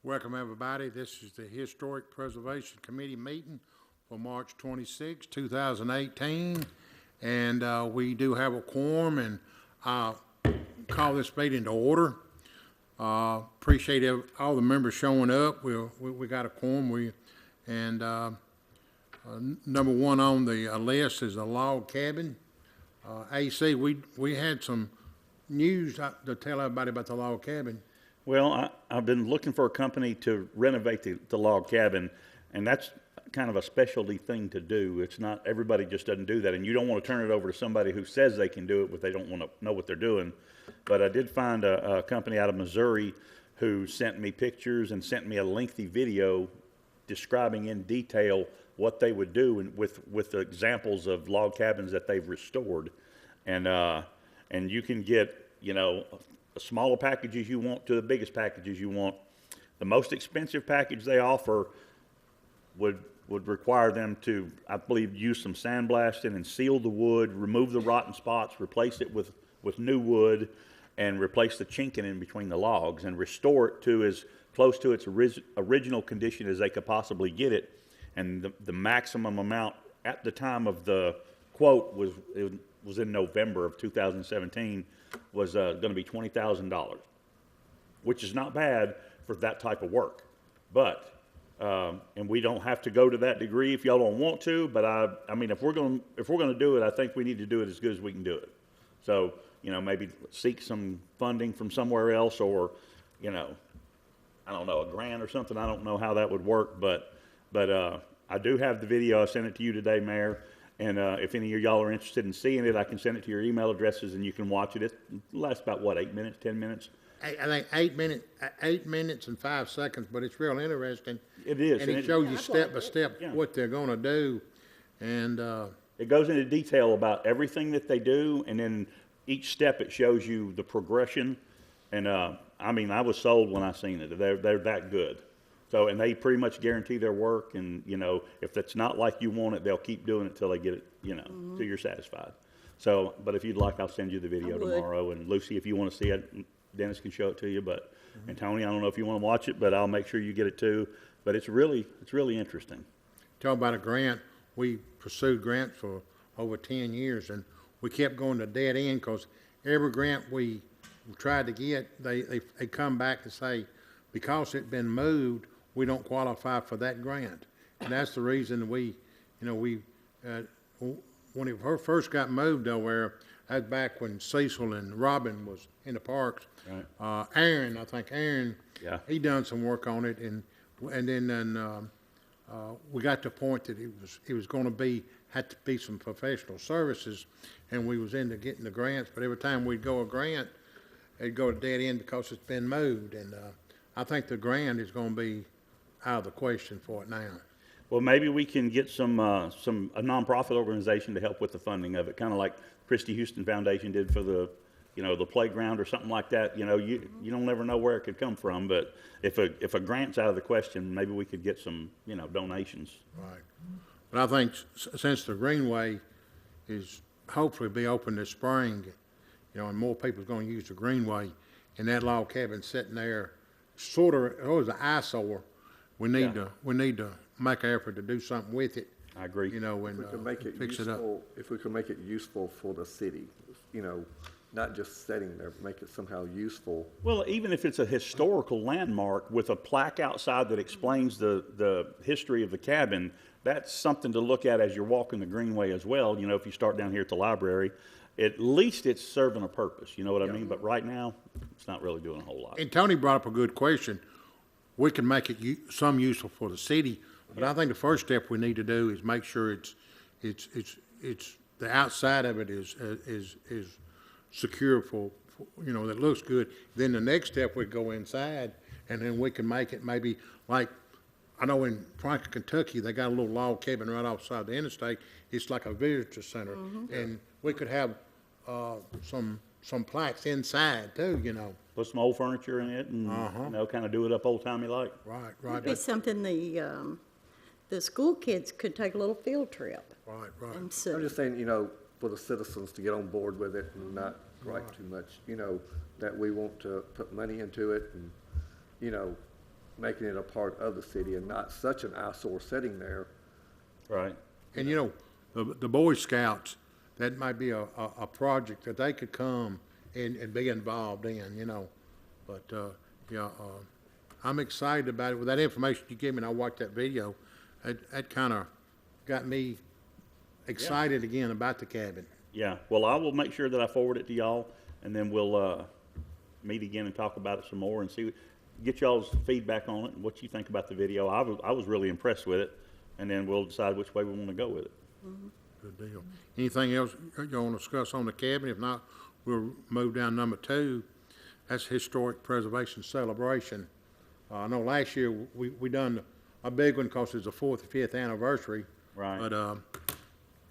Welcome, everybody. This is the Historic Preservation Committee meeting for March 26, 2018. And we do have a quorum, and I'll call this meeting to order. Appreciate all the members showing up. We got a quorum. Number one on the list is the log cabin. AC, we had some news to tell everybody about the log cabin. Well, I've been looking for a company to renovate the log cabin, and that's kind of a specialty thing to do. It's not, everybody just doesn't do that, and you don't want to turn it over to somebody who says they can do it, but they don't want to know what they're doing. But I did find a company out of Missouri who sent me pictures and sent me a lengthy video describing in detail what they would do with the examples of log cabins that they've restored. And you can get, the smaller packages you want to the biggest packages you want. The most expensive package they offer would require them to, I believe, use some sandblasting and seal the wood, remove the rotten spots, replace it with new wood, and replace the chinking in between the logs and restore it to as close to its original condition as they could possibly get it. And the maximum amount at the time of the quote was in November of 2017, was going to be $20,000, which is not bad for that type of work. But, and we don't have to go to that degree if y'all don't want to, but I mean, if we're going to do it, I think we need to do it as good as we can do it. So, maybe seek some funding from somewhere else, or, I don't know, a grant or something. I don't know how that would work, but I do have the video. I sent it to you today, Mayor. And if any of y'all are interested in seeing it, I can send it to your email addresses, and you can watch it. It lasts about, 8 minutes, 10 minutes? I think 8 minutes and 5 seconds, but it's real interesting. It is. And it shows you step by step what they're going to do. And it goes into detail about everything that they do, and then each step it shows you the progression. And I mean, I was sold when I seen it. They're that good. So, and they pretty much guarantee their work, and, if it's not like you want it, they'll keep doing it till they get it, till you're satisfied. So, but if you'd like, I'll send you the video tomorrow. And Lucy, if you want to see it, Dennis can show it to you. But, and Tony, I don't know if you want to watch it, but I'll make sure you get it too. But it's really interesting. Talk about a grant. We pursued grants for over 10 years, and we kept going to dead end because every grant we tried to get, they come back and say, because it's been moved, we don't qualify for that grant. And that's the reason when it first got moved nowhere, that's back when Cecil and Robin was in the parks. Right. Aaron, yeah, he done some work on it, and then we got to the point that it was going to had to be some professional services, and we was into getting the grants. But every time we'd go a grant, it'd go to dead end because it's been moved. And I think the grant is going to be out of the question for it now. Well, maybe we can get a nonprofit organization to help with the funding of it, kind of like Christy Houston Foundation did for the playground or something like that. You don't ever know where it could come from, but if a grant's out of the question, maybe we could get some donations. Right. But I think since the Greenway is hopefully be open this spring, and more people are going to use the Greenway, and that log cabin sitting there, sort of, it was an eyesore. We need to make an effort to do something with it. I agree. And if we can make it fix useful, it up. if we can make it useful for the city, not just sitting there, make it somehow useful. Well, even if it's a historical landmark with a plaque outside that explains the history of the cabin, that's something to look at as you're walking the Greenway as well. If you start down here at the library, at least it's serving a purpose. You know what I mean? But right now, it's not really doing a whole lot. And Tony brought up a good question. We can make it some useful for the city, but I think the first step we need to do is make sure it's the outside of it is secure for that looks good. Then the next step we go inside, and then we can make it maybe like, I know in Franklin, Kentucky, they got a little log cabin right outside the interstate. It's like a visitor center, and we could have some plaques inside too. Put some old furniture in it, and kind of do it up old-timey like. Right. It'd be something the school kids could take a little field trip. Right. And so, I'm just saying, for the citizens to get on board with it and not write too much, that we want to put money into it, and, making it a part of the city and not such an eyesore sitting there. Right. And the Boy Scouts, that might be a project that they could come and be involved in. But, I'm excited about it. With that information you gave me and I watched that video, that kind of got me excited again about the cabin. Yeah, well, I will make sure that I forward it to y'all, and then we'll meet again and talk about it some more and get y'all's feedback on it and what you think about the video. I was really impressed with it, and then we'll decide which way we want to go with it. Good deal. Anything else you want to discuss on the cabin? If not, we'll move down number 2. That's Historic Preservation Celebration. I know last year we done a big one because it's the 4th or 5th anniversary. Right.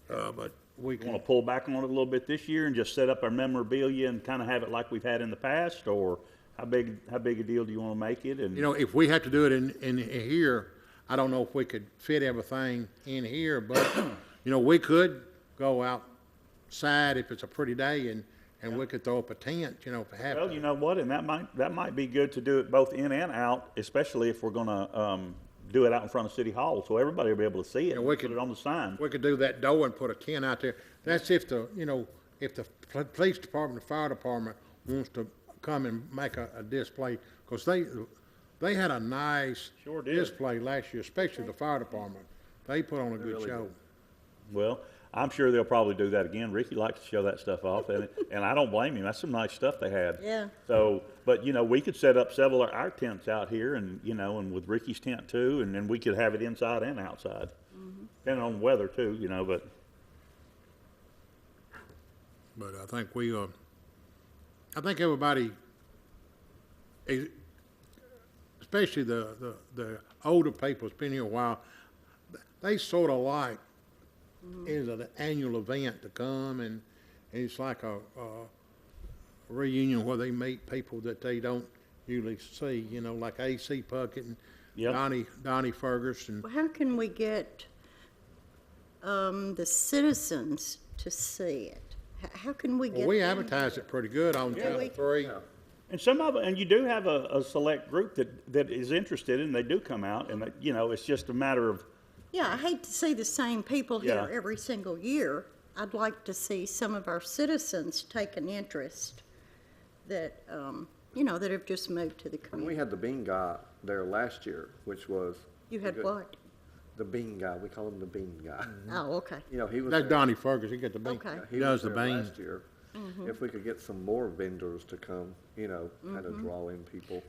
But we Want to can, pull back on it a little bit this year and just set up our memorabilia and kind of have it like we've had in the past, or how big a deal do you want to make it? And if we have to do it in here, I don't know if we could fit everything in here, but, we could go outside if it's a pretty day and we could throw up a tent, if it happened. well, you know what, and that might be good to do it both in and out, especially if we're going to do it out in front of City Hall, so everybody will be able to see it. we Put it on the sign. We could do that door and put a tent out there. That's if the police department, the fire department wants to come and make a display, because they had a nice Sure did. display last year, especially the fire department. They put on a good show. Well, I'm sure they'll probably do that again. Ricky likes to show that stuff off, and I don't blame him. That's some nice stuff they had. Yeah. So, but we could set up several of our tents out here, and and with Ricky's tent too, and then we could have it inside and outside, depending on the weather too. But But I think everybody, especially the older people that's been here a while, they sort of like is an annual event to come, and it's like a reunion where they meet people that they don't usually see, like A.C. Puckett and Yep. Donnie Ferguson. Well, how can we get the citizens to see it? How can we get Well, we them? advertise it pretty good on Channel 3. and you do have a select group that is interested, and they do come out, and it's just a matter of. Yeah, I hate to see the same people here Yeah. every single year. I'd like to see some of our citizens take an interest that, that have just moved to the And we community. had the bean guy there last year, which was. You had good. what? The bean guy, we call him the bean guy. Oh, okay. He was. That's there- Donnie Ferguson, he got the bean. Okay. he He was does the there beans. last year. If we could get some more vendors to come, kind of draw in people.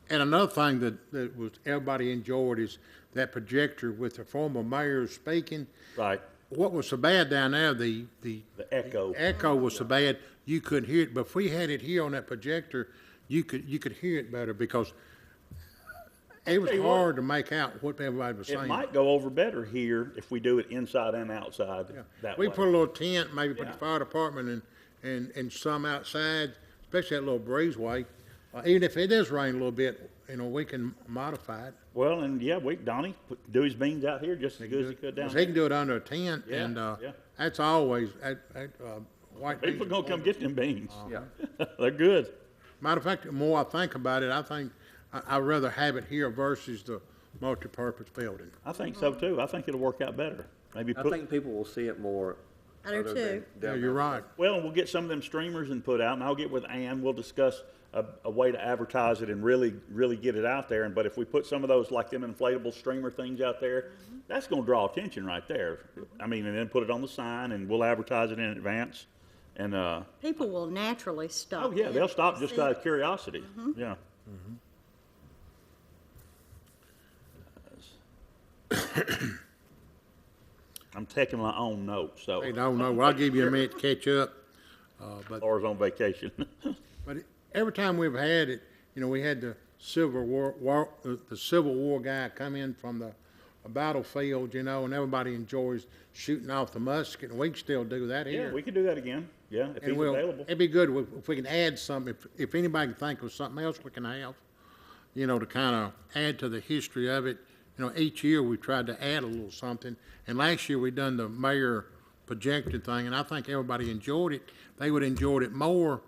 And another thing that was everybody enjoyed is that projector with the former mayor speaking. Right. What was so bad down there, the echo. echo was so bad you couldn't hear it. But if we had it here on that projector, you could hear it better, because it was tell you what, hard to make out what everybody was It saying. might go over better here if we do it inside and outside that We way. put a little tent, maybe put Yeah. the fire department and some outside, especially that little breezeway. Even if it does rain a little bit, we can modify it. Well, and Donnie do his beans out here just as good as he could down 'Cause there. he can do it under a tent, Yeah, and yeah. that's always white People are gonna come get them beans. Yeah. They're good. Matter of fact, the more I think about it, I think I'd rather have it here versus the multipurpose building. I think so too. I think it'll work out better. Maybe I put, think people will see it more. I do other too. than Yeah, down you're there. right. well, and we'll get some of them streamers and put out, and I'll get with Ann. We'll discuss a way to advertise it and really get it out there. But if we put some of those, like them inflatable streamer things out there, that's gonna draw attention right there. I mean, and then put it on the sign, and we'll advertise it in advance. And, People will naturally stop. oh yeah, in they'll to stop just see out it. of curiosity. Yeah. I'm taking my own notes, so, Hey, no, well, I'll give you a minute to catch up. But or is on vacation. But every time we've had it, we had the Civil War guy come in from the battlefield, and everybody enjoys shooting off the musket, and we can still do that Yeah, here. we can do that again. Yeah, if And he's available. it'd be good if we can add something, if anybody can think of something else we can have, to kind of add to the history of it. Each year we tried to add a little something, and last year we done the mayor projected thing, and I think everybody enjoyed it. They would enjoyed it more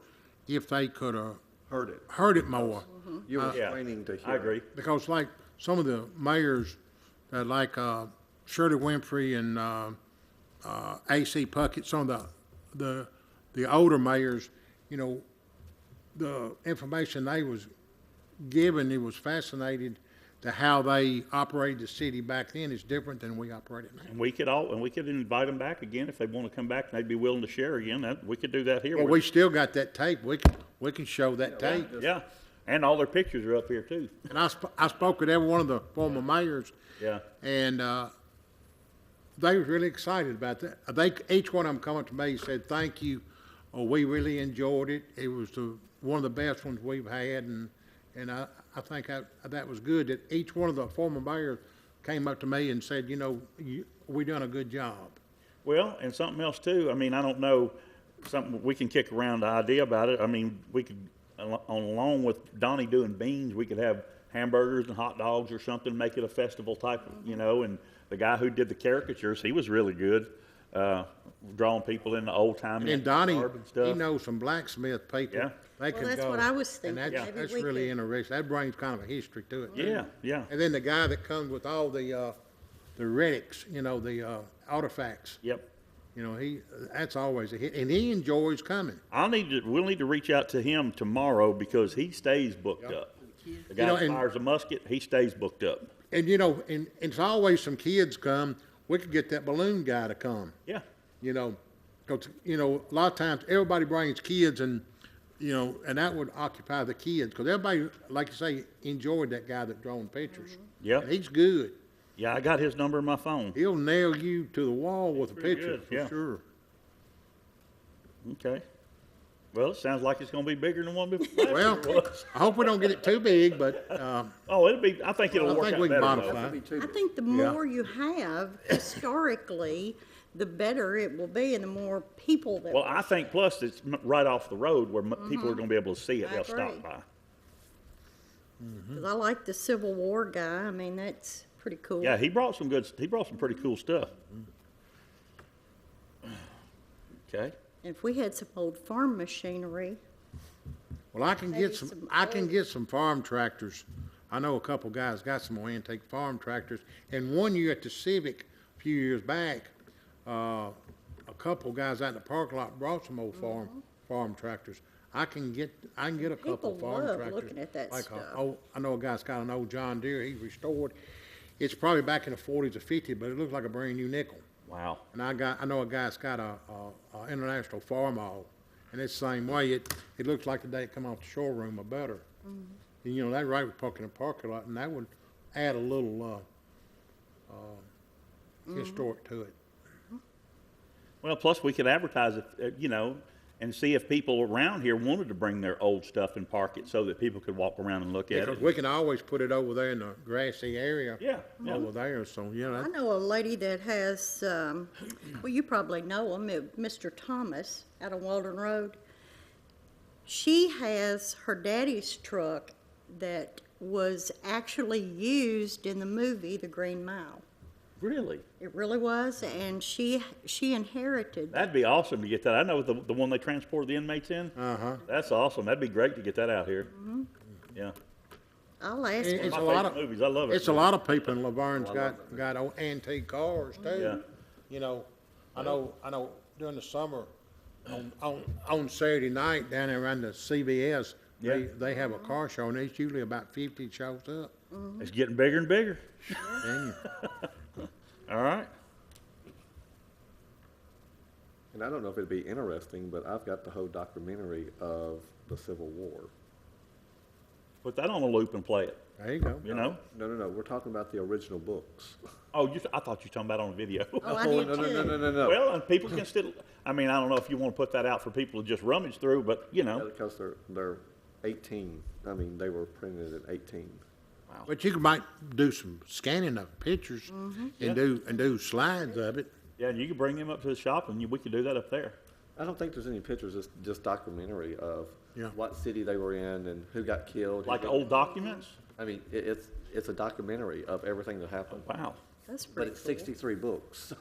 if they could have Heard it. heard it more. You were Yeah, explaining to I hear. agree. Because like some of the mayors, like Shirley Winfrey and A.C. Puckett, some of the older mayors, you know, the information they was given, it was fascinated to how they operated the city back then is different than we operate it now. And we could invite them back again if they want to come back and they'd be willing to share again. We could do that here. Well, we still got that tape. We can show that tape. Yeah, and all their pictures are up here too. And I spoke with every one of the former mayors. Yeah. And they was really excited about that. Each one of them come up to me and said, "Thank you. Oh, we really enjoyed it. It was one of the best ones we've had." And I think that was good that each one of the former mayors came up to me and said, "You know, we done a good job." Well, and something else too. I mean, I don't know, something we can kick around the idea about it. I mean, we could, along with Donnie doing beans, we could have hamburgers and hot dogs or something, make it a festival type, you know. And the guy who did the caricatures, he was really good, drawing people in the old time And Donnie, and stuff. he knows some blacksmith people. Yeah. They Well, could that's go. what I was And thinking. Maybe that's we really could- interesting. That brings kind of a history to it. too. Yeah, yeah, And then the guy that comes with all the relics, you know, the artifacts, yep. you know, that's always a hit. And he enjoys coming. We'll need to reach out to him tomorrow because he stays booked up. The guy know, that and- fires a musket, he stays booked up. And, you know, and it's always some kids come. We could get that balloon guy to come, Yeah, you know. 'Cause, you know, a lot of times everybody brings kids and, you know, and that would occupy the kids. Because everybody, like you say, enjoyed that guy that drawing pictures. Yep. And he's good. yeah, I got his number in my phone. He'll nail you to the wall with a pretty picture, good, for yeah. sure. Okay. Well, it sounds like it's gonna be bigger than one before. Well, I hope we don't get it too big, but, Oh, I think it'll I work think out we can better, though. modify. That'd be too I big. think the Yeah. more you have historically, the better it will be and the more people that. Well, I think plus it's right off the road where people are gonna be able to see it. I They'll stop agree. by. 'Cause I like the Civil War guy. I mean, that's pretty cool. Yeah, he brought some pretty cool stuff. Okay. If we had some old farm machinery, well, I can Maybe get some, some I can get some farm tractors. I know a couple guys got some antique farm tractors. And one year at the Civic, a few years back, a couple guys out in the parking lot brought some old farm tractors. I can get a couple People farm love tractors. looking at that like stuff. I know a guy's got an old John Deere he restored. It's probably back in the 40s or 50s, but it looks like a brand new nickel. Wow. And I know a guy's got a international farm all, and it's the same way. It looks like the day it come off the showroom or better. And you know that right with parking in the parking lot, and that would add a little historic to it. Well, plus we could advertise it, you know, and see if people around here wanted to bring their old stuff and park it so that people could walk around and look at Because it. we can always put it over there in the grassy area. Yeah, yeah. Over there, so you know. I That, know a lady that has, well, you probably know him, Mr. Thomas out on Walden Road. She has her daddy's truck that was actually used in the movie The Green Mile. Really? It really was, and she inherited. That'd be awesome to get that. I know the one they transported the inmates in. That's awesome. That'd be great to get that out here. Yeah. I'll ask It- her. it's My a lot favorite of movies. I love it. it's a lot of people in Lavergne's got old antique cars too. Yeah. You know, I know during the summer on Saturday night down there around the CVS, Yeah. they have a car show, and it's usually about 50 shows up. It's getting bigger and bigger. And All right. And I don't know if it'd be interesting, but I've got the whole documentary of the Civil War. Put that on a loop and play it. there you go. You know? No, we're talking about the original books. Oh, I thought you were talking about on video. Oh, I did no, too. no. Well, and people can still. I mean, I don't know if you want to put that out for people to just rummage through, but you know. Because they're 18. I mean, they were printed at 18. But you might do some scanning of pictures and do slides of it. Yeah, and you could bring them up to the shop, and we could do that up there. I don't think there's any pictures. It's just documentary of Yeah. what city they were in and who got killed. who Like got- old documents. I mean, it's a documentary of everything that happened. Wow. That's But pretty it's cool. 63 books.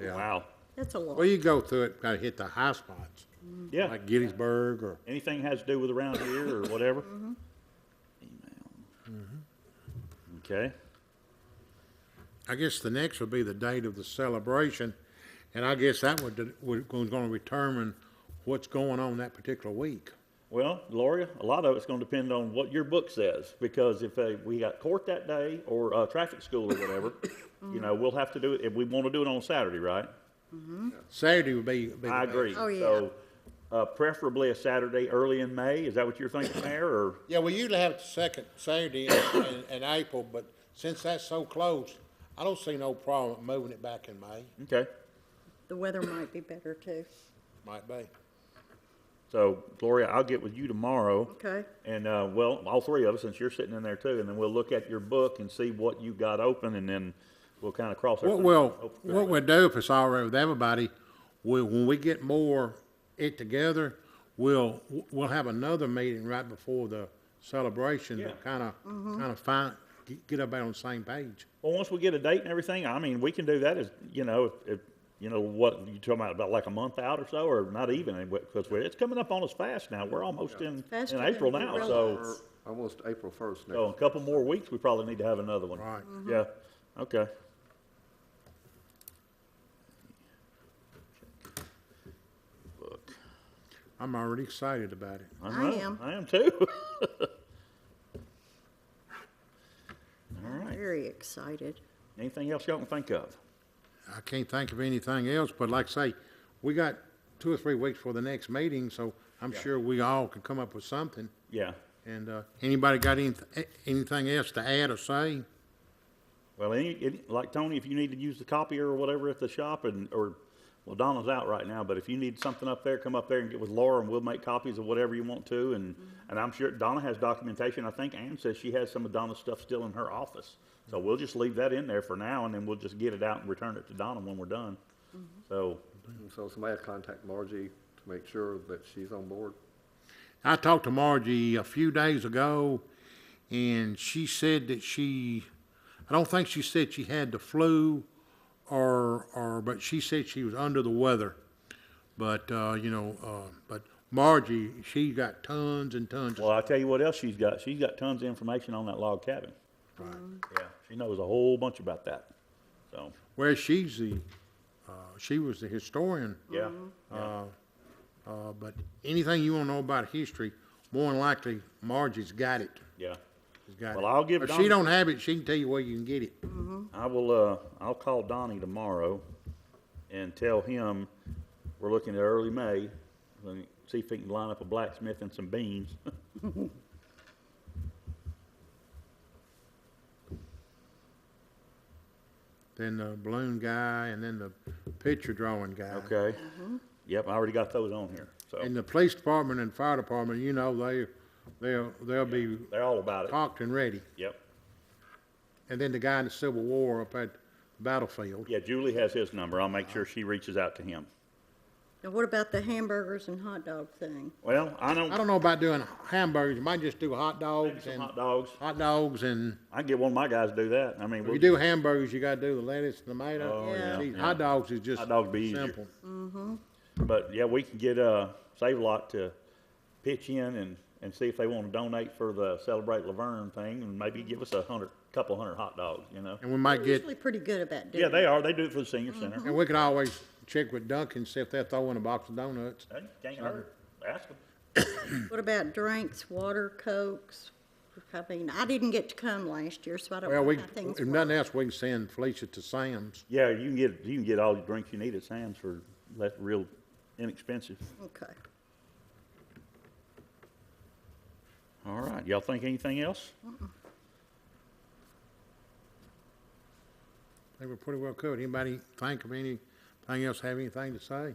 Yeah. Wow. That's a lot. Well, you go through it, gotta hit the high spots, Yeah. like Gettysburg or Anything has to do with around here or whatever. Email. Okay, I guess the next would be the date of the celebration, and I guess that was gonna determine what's going on that particular week. well, Gloria, a lot of it's gonna depend on what your book says, because if we got court that day, or traffic school or whatever, you know, we'll have to do it, if we wanna do it on Saturday, right? Saturday would be the I best. agree. Oh, yeah. So, preferably a Saturday early in May, is that what you're thinking there, or? Yeah, we usually have it the second Saturday in April, but since that's so close, I don't see no problem moving it back in May. Okay, The weather might be better too. Might be. so Gloria, I'll get with you tomorrow. Okay. And, well, all three of us, since you're sitting in there too, and then we'll look at your book and see what you got open, and then we'll kind of cross our. What we'll do, if it's all right with everybody, when we get more it together, we'll have another meeting right before the celebration to Yeah. kind of get everybody on the same page. Well, once we get a date and everything, I mean, we can do that as, you know, if you know, what, you talking about like a month out or so, or not even, because it's coming up on us fast now. We're almost in Faster than April we now, realize. so, Almost April 1st so in a couple more weeks, we probably need to have another one. Right. Yeah, okay. Book. I'm already excited about it. I I know, am. I am too. All right. Very excited. Anything else y'all can think of? I can't think of anything else, but like I say, we got 2 or 3 weeks for the next meeting, so I'm sure we all can come up with something. Yeah. And anybody got anything else to add or say? Well, like Tony, if you need to use the copier or whatever at the shop, well, Donna's out right now, but if you need something up there, come up there and get with Laura, and we'll make copies of whatever you want to. And I'm sure Donna has documentation. I think Ann says she has some of Donna's stuff still in her office. So we'll just leave that in there for now, and then we'll just get it out and return it to Donna when we're done. So, So somebody will contact Margie to make sure that she's on board. I talked to Margie a few days ago, and she said that I don't think she said she had the flu, but she said she was under the weather. But, but Margie, she got tons and tons. well, I'll tell you what else she's got. She's got tons of information on that log cabin. Right. Yeah, she knows a whole bunch about that. So, Where she was the historian. yeah. But anything you want to know about history, more than likely Margie's got it. Yeah. She's got Well, it. I'll give If Donna- she don't have it, she can tell you where you can get it. I will, I'll call Donnie tomorrow and tell him we're looking at early May, and see if he can line up a blacksmith and some beans. Then the balloon guy, and then the picture drawing guy. Okay? Yep, I already got those on here, so, And the police department and fire department, they'll be they're all about it. cocked and ready. Yep. And then the guy in the Civil War up at the battlefield. Yeah, Julie has his number. I'll make sure she reaches out to him. Now, what about the hamburgers and hot dog thing? Well, I I don't, don't know about doing hamburgers. You might just do hot maybe dogs some and hot dogs. I I can get one of my guys to do that. I mean, if we'll you do hamburgers, you gotta do the lettuce, tomato. Oh, yeah, These yeah. hot dogs is just Hot dogs be easier. simple. But yeah, we can get Save a Lot to pitch in and see if they want to donate for the Celebrate La Vergne thing, and maybe give us couple hundred hot dogs, you know? And we might They're get, usually pretty good about doing Yeah, they it. are. They do it for the senior center. and we could always check with Duncan, see if they'll throw in a box of donuts. Hey, can't hurt. Ask them. What about drinks, water, Cokes? I mean, I didn't get to come last year, so I don't Well, know we, how things if work. nothing else, we can send Felicia to Sam's. Yeah, you can get all the drinks you need at Sam's for real inexpensive. Okay. All right, y'all think anything else? They were pretty well covered. Anybody think of anything else, have anything to say?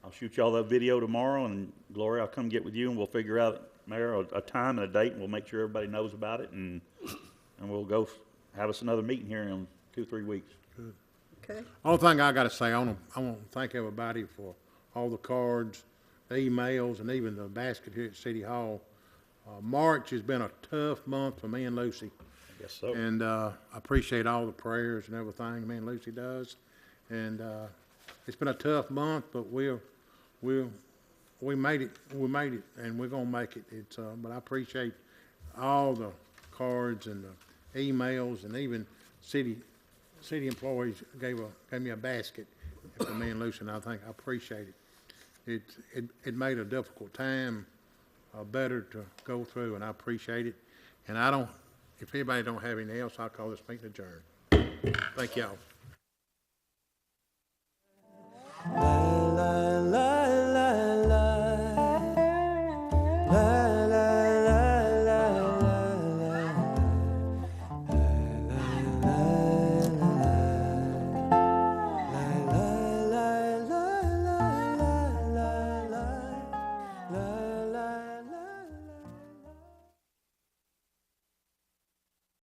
I'll shoot y'all that video tomorrow, and Gloria, I'll come get with you, and we'll figure out, Mayor, a time and a date, and we'll make sure everybody knows about it, and we'll go have us another meeting here in 2-3 weeks. Okay. Only thing I gotta say, I want to thank everybody for all the cards, the emails, and even the basket here at City Hall. March has been a tough month for me and Lucy. I guess so. And I appreciate all the prayers and everything me and Lucy does. And it's been a tough month, but we'll we made it, and we're gonna make it. It's, but I appreciate all the cards and the emails, and even city employees gave me a basket for me and Lucy, and I appreciate it. It made a difficult time better to go through, and I appreciate it. And if anybody don't have anything else, I'll call this meeting adjourned. Thank y'all. La la la.